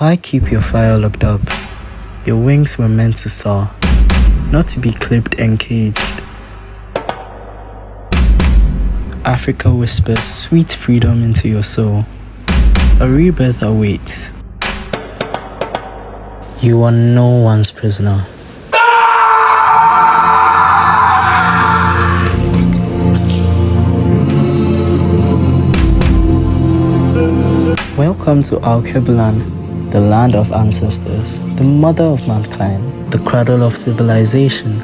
Why keep your fire locked up? Your wings were meant to soar, not to be clipped and caged. Africa whispers sweet freedom into your soul. A rebirth awaits. You are no one's prisoner. Welcome to Alkebulan, the land of ancestors, the mother of mankind, the cradle of civilization.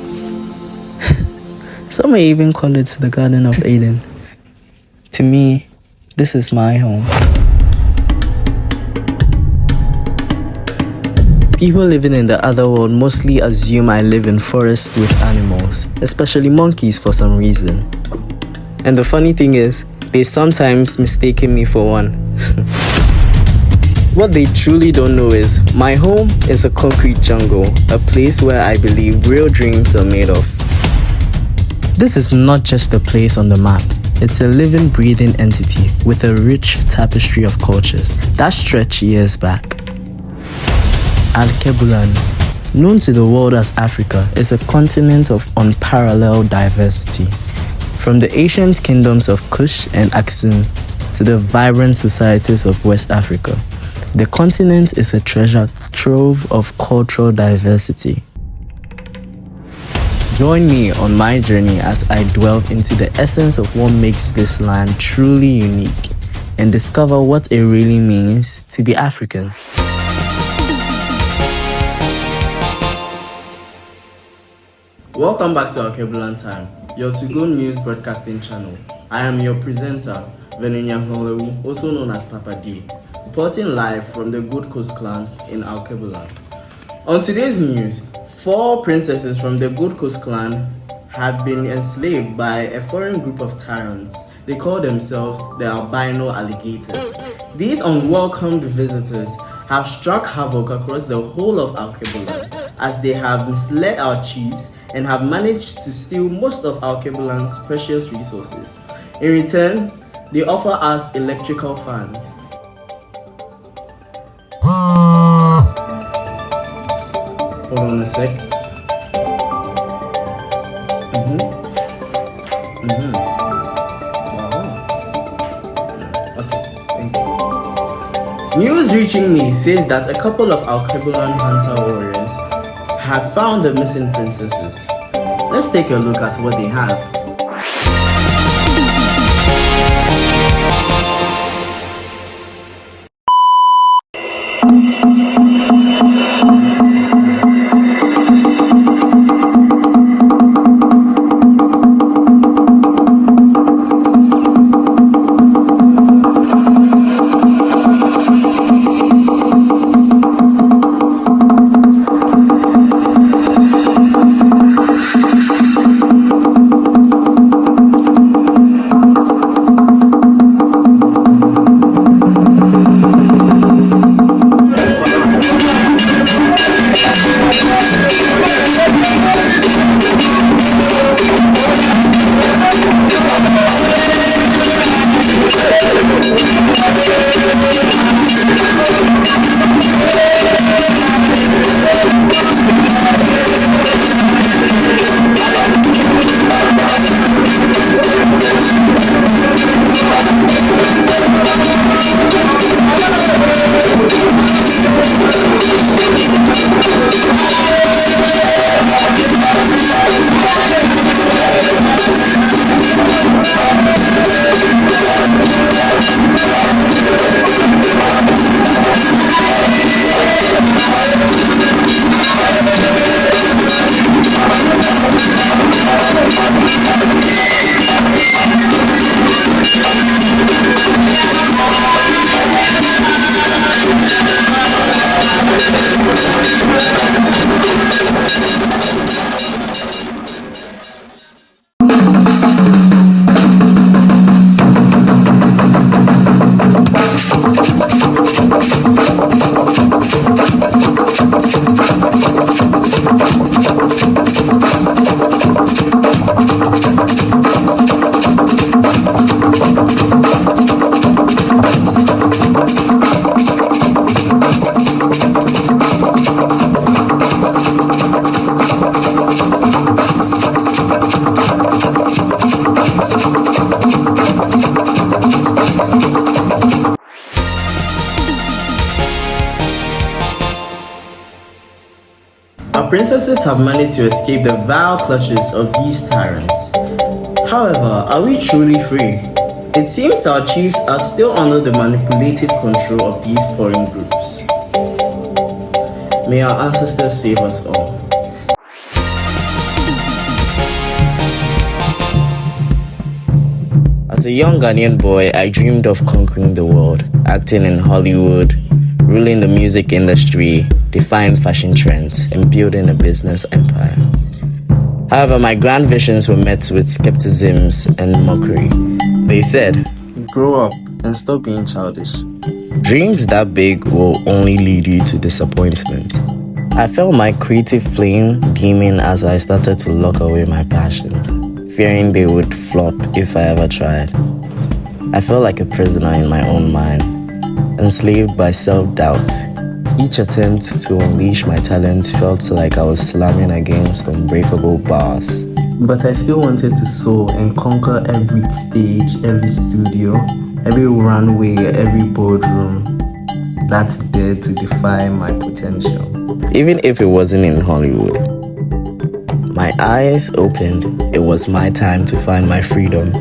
Some may even call it the Garden of Eden. To me, this is my home. People living in the other world mostly assume I live in forests with animals, especially monkeys for some reason. And the funny thing is, they sometimes mistaken me for one. What they truly don't know is, my home is a concrete jungle, a place where I believe real dreams are made of. This is not just a place on the map. It's a living, breathing entity with a rich tapestry of cultures that stretch years back. Alkebulan, known to the world as Africa, is a continent of unparalleled diversity. From the ancient kingdoms of Kush and Aksum to the vibrant societies of West Africa, the continent is a treasure trove of cultural diversity. Join me on my journey as I delve into the essence of what makes this land truly unique and discover what it really means to be African. Welcome back to Alkebulan Time, your to-go news broadcasting channel. I am your presenter, Venenya Holewu, also known as Papa D, reporting live from the Gold Coast clan in Alkebulan. On today's news, 4 princesses from the Gold Coast clan have been enslaved by a foreign group of tyrants. They call themselves the albino alligators. These unwelcomed visitors have struck havoc across the whole of Alkebulan, as they have misled our chiefs and have managed to steal most of Alkebulan's precious resources. In return, they offer us electrical fans. Hold on a sec. Okay, thank you. News reaching me says that a couple of Alkebulan hunter warriors have found the missing princesses. Let's take a look at what they have. Our princesses have managed to escape the vile clutches of these tyrants. However, are we truly free? It seems our chiefs are still under the manipulative control of these foreign groups. May our ancestors save us all. As a young Ghanaian boy, I dreamed of conquering the world, acting in Hollywood, ruling the music industry, defying fashion trends, and building a business empire. However, my grand visions were met with skepticisms and mockery. They said, "Grow up and stop being childish." Dreams that big will only lead you to disappointment. I felt my creative flame dimming as I started to lock away my passions, fearing they would flop if I ever tried. I felt like a prisoner in my own mind, enslaved by self-doubt. Each attempt to unleash my talents felt like I was slamming against unbreakable bars. But I still wanted to soar and conquer every stage, every studio, every runway, every boardroom that dared to defy my potential. Even if it wasn't in Hollywood. My eyes opened. It was my time to find my freedom,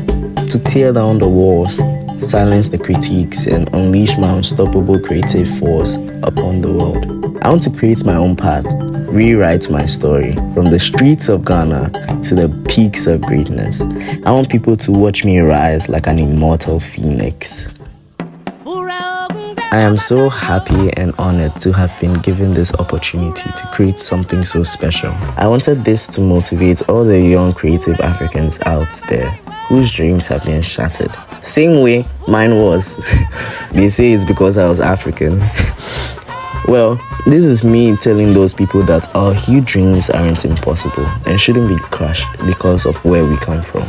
to tear down the walls, silence the critiques, and unleash my unstoppable creative force upon the world. I want to create my own path, rewrite my story from the streets of Ghana to the peaks of greatness. I want people to watch me rise like an immortal phoenix. I am so happy and honored to have been given this opportunity to create something so special. I wanted this to motivate all the young creative Africans out there whose dreams have been shattered. Same way mine was. They say it's because I was African. Well, this is me telling those people that our huge dreams aren't impossible and shouldn't be crushed because of where we come from.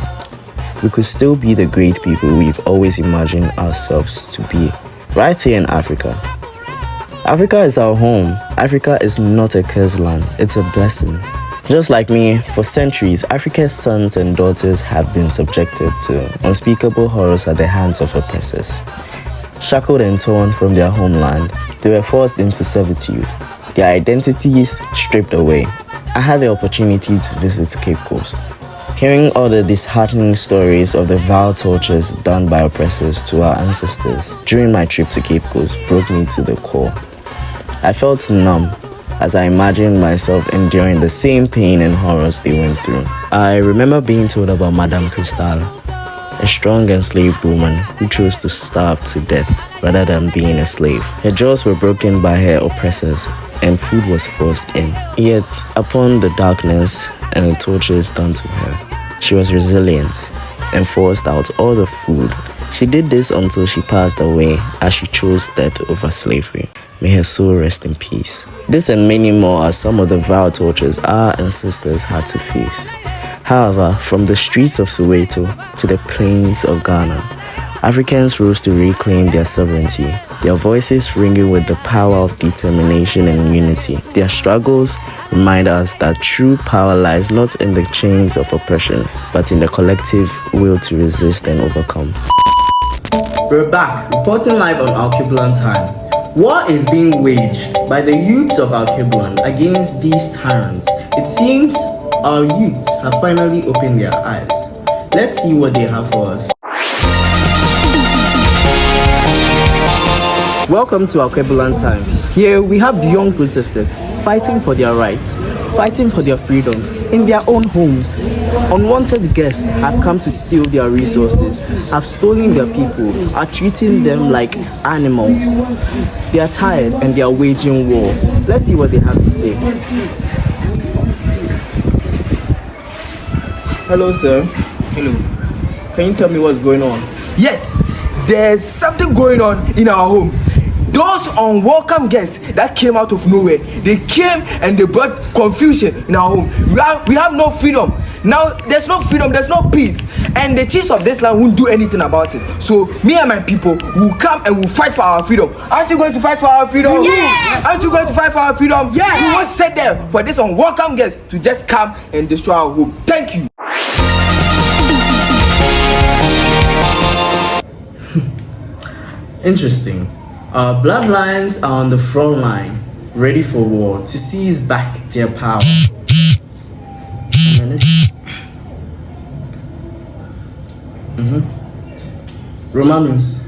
We could still be the great people we've always imagined ourselves to be, right here in Africa. Africa is our home. Africa is not a cursed land, it's a blessing. Just like me, for centuries, Africa's sons and daughters have been subjected to unspeakable horrors at the hands of oppressors. Shackled and torn from their homeland, they were forced into servitude, their identities stripped away. I had the opportunity to visit Cape Coast. Hearing all the disheartening stories of the vile tortures done by oppressors to our ancestors during my trip to Cape Coast broke me to the core. I felt numb as I imagined myself enduring the same pain and horrors they went through. I remember being told about Madame Cristal, a strong enslaved woman who chose to starve to death rather than being a slave. Her jaws were broken by her oppressors and food was forced in. Yet, upon the darkness and the tortures done to her, she was resilient and forced out all the food. She did this until she passed away as she chose death over slavery. May her soul rest in peace. This and many more are some of the vile tortures our ancestors had to face. However, from the streets of Soweto to the plains of Ghana, Africans rose to reclaim their sovereignty, their voices ringing with the power of determination and unity. Their struggles remind us that true power lies not in the chains of oppression, but in the collective will to resist and overcome. We're back, reporting live on Alkebulan Time. War is being waged by the youths of Alkebulan against these tyrants. It seems our youths have finally opened their eyes. Let's see what they have for us. Welcome to Alkebulan Time. Here we have young protesters fighting for their rights, fighting for their freedoms in their own homes. Unwanted guests have come to steal their resources, have stolen their people, are treating them like animals. They are tired and they are waging war. Let's see what they have to say. Hello, sir. Hello. Can you tell me what's going on? Yes, there's something going on in our home. Those unwelcome guests that came out of nowhere, they came and they brought confusion in our home. We have no freedom. Now there's no freedom, there's no peace. And the chiefs of this land won't do anything about it. So me and my people will come and will fight for our freedom. Aren't you going to fight for our freedom? Yes! Aren't you going to fight for our freedom? Yes! We won't sit there for this unwelcome guest to just come and destroy our home. Thank you. Interesting. Our bloodlines are on the front line, ready for war, to seize back their power. Romanus.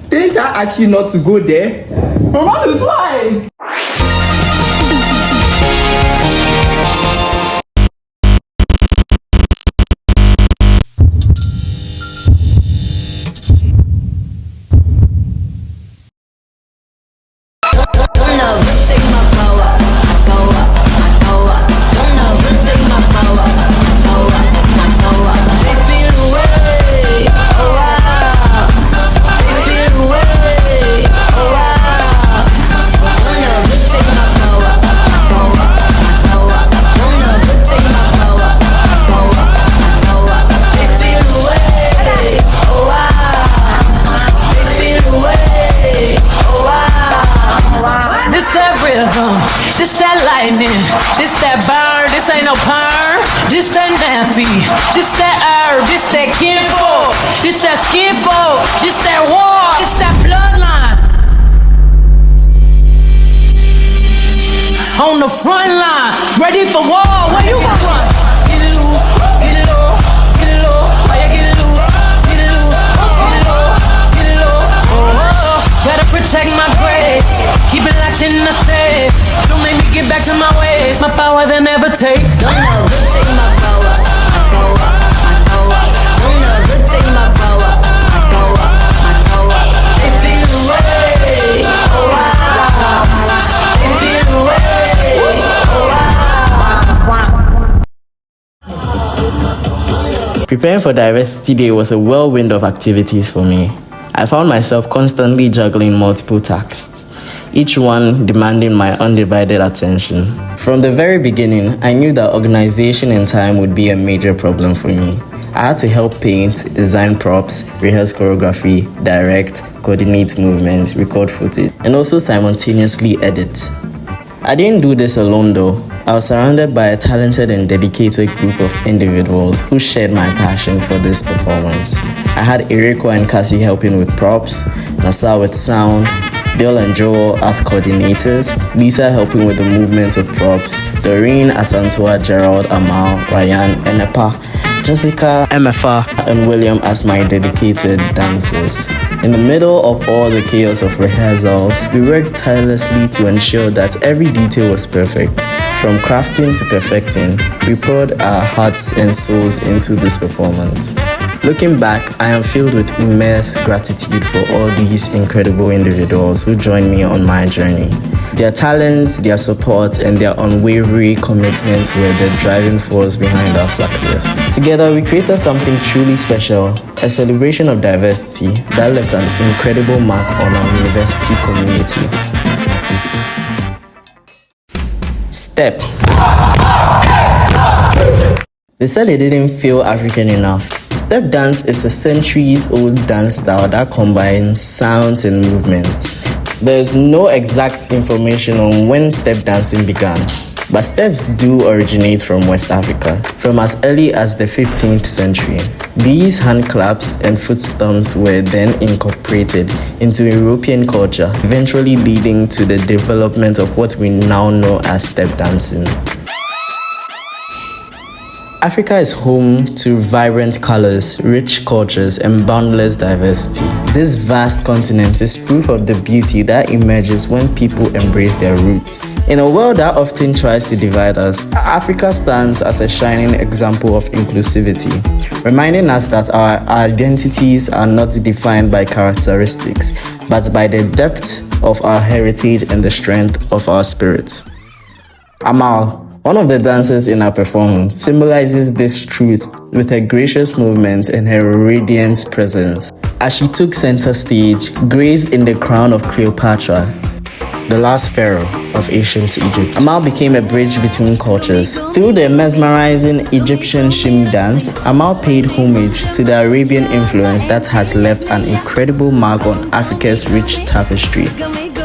Didn't I ask you not to go there? Romanus, why? This that lightning, this that burn, this ain't no perm, this that nappy, this that herb, this that kinfolk, this that skinfolk, this that war, this that bloodline. On the front line, ready for war, where you gonna run? Get it loose, get it low, get it low, why you get it loose, get it loose, get it low, get it low, oh, gotta protect my grace, keep it locked in the safe. Don't make me get back to my ways. My power they never take. Don't know who take my power. My power, my power. Don't know who take my power. My power, my power. They feel away. Oh wow. They feel away. Oh wow. Preparing for Diversity Day was a whirlwind of activities for me. I found myself constantly juggling multiple tasks, each one demanding my undivided attention. From the very beginning, I knew that organization and time would be a major problem for me. I had to help paint, design props, rehearse choreography, direct, coordinate movements, record footage, and also simultaneously edit. I didn't do this alone though. I was surrounded by a talented and dedicated group of individuals who shared my passion for this performance. I had Eriko and Cassie helping with props, Nasa with sound, Bill and Joel as coordinators, Lisa helping with the movements of props, Doreen, Asantua, Gerald, Amal, Ryan, Enepa, Jessica, MFA, and William as my dedicated dancers. In the middle of all the chaos of rehearsals, we worked tirelessly to ensure that every detail was perfect. From crafting to perfecting, we poured our hearts and souls into this performance. Looking back, I am filled with immense gratitude for all these incredible individuals who joined me on my journey. Their talents, their support, and their unwavering commitment were the driving force behind our success. Together, we created something truly special, a celebration of diversity that left an incredible mark on our university community. Steps. They said they didn't feel African enough. Step dance is a centuries-old dance style that combines sounds and movements. There is no exact information on when step dancing began, but steps do originate from West Africa, from as early as the 15th century. These hand claps and foot stomps were then incorporated into European culture, eventually leading to the development of what we now know as step dancing. Africa is home to vibrant colors, rich cultures, and boundless diversity. This vast continent is proof of the beauty that emerges when people embrace their roots. In a world that often tries to divide us, Africa stands as a shining example of inclusivity, reminding us that our identities are not defined by characteristics, but by the depth of our heritage and the strength of our spirit. Amal, one of the dancers in our performance, symbolizes this truth with her gracious movements and her radiant presence. As she took center stage, graced in the crown of Cleopatra, the last pharaoh of ancient Egypt, Amal became a bridge between cultures. Through the mesmerizing Egyptian shimmy dance, Amal paid homage to the Arabian influence that has left an incredible mark on Africa's rich tapestry.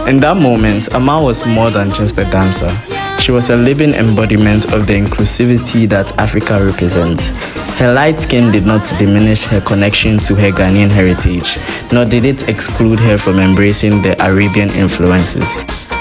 In that moment, Amal was more than just a dancer. She was a living embodiment of the inclusivity that Africa represents. Her light skin did not diminish her connection to her Ghanaian heritage, nor did it exclude her from embracing the Arabian influences.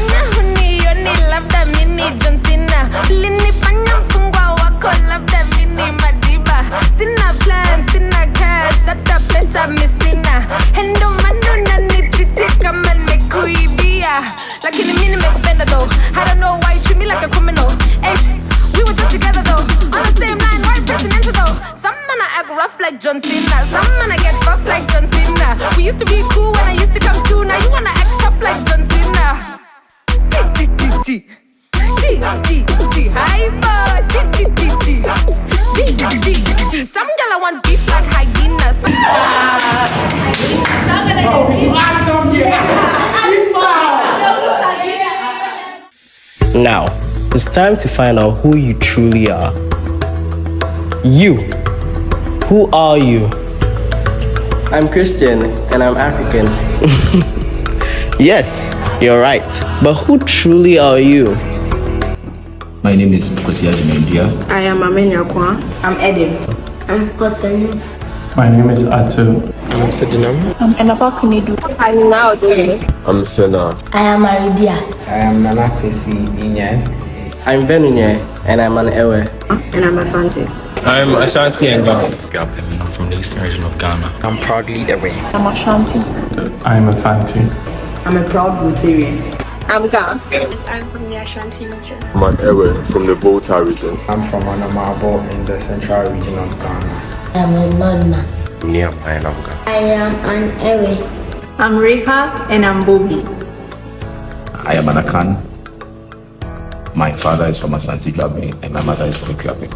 fanya huni yoni labda mini John Cena. Ulinifanya mfungwa wako labda mini Madiba. Sina plan, sina cash, hata pesa misina. Hendo manu na nititi kama nikuibia. Lakini mimi nimekupenda though. I don't know why you treat me like a criminal. We were just together though. On the same line, why presidential though? Some man I act rough like John Cena. Some man I get buff like John Cena. We used to be cool when I used to come through. Now you wanna act tough like John Cena. G hyper. G. Some girl I want beef like hyenas. Now, it's time to find out who you truly are. You. Who are you? I'm Christian and I'm African. Yes, you're right. But who truly are you? My name is Kosia Jimendia. I am Amenya Kwa. I'm Eden. I'm Kosenyu. My name is Atu. I'm Sedinam. I'm Enapa Kunidu. I'm now doing. I'm Sena. I am Aridia. I am Nana Kwesi Inyan. I'm Benunye and I'm an Ewe. And I'm a Fanti. I'm Ashanti Enga. I'm from the eastern region of Ghana. I'm proudly Ewe. I'm Ashanti. I'm a Fanti. I'm a proud Rotarian. I'm Ga. I'm from the Ashanti region. I'm an Ewe from the Volta region. I'm from Anamabo in the central region of Ghana. I'm a Nonna. I am an Ewe. I'm Reha and I'm Bobby. I am Anakan. My father is from Asante Dwabe and my mother is from Ikuape.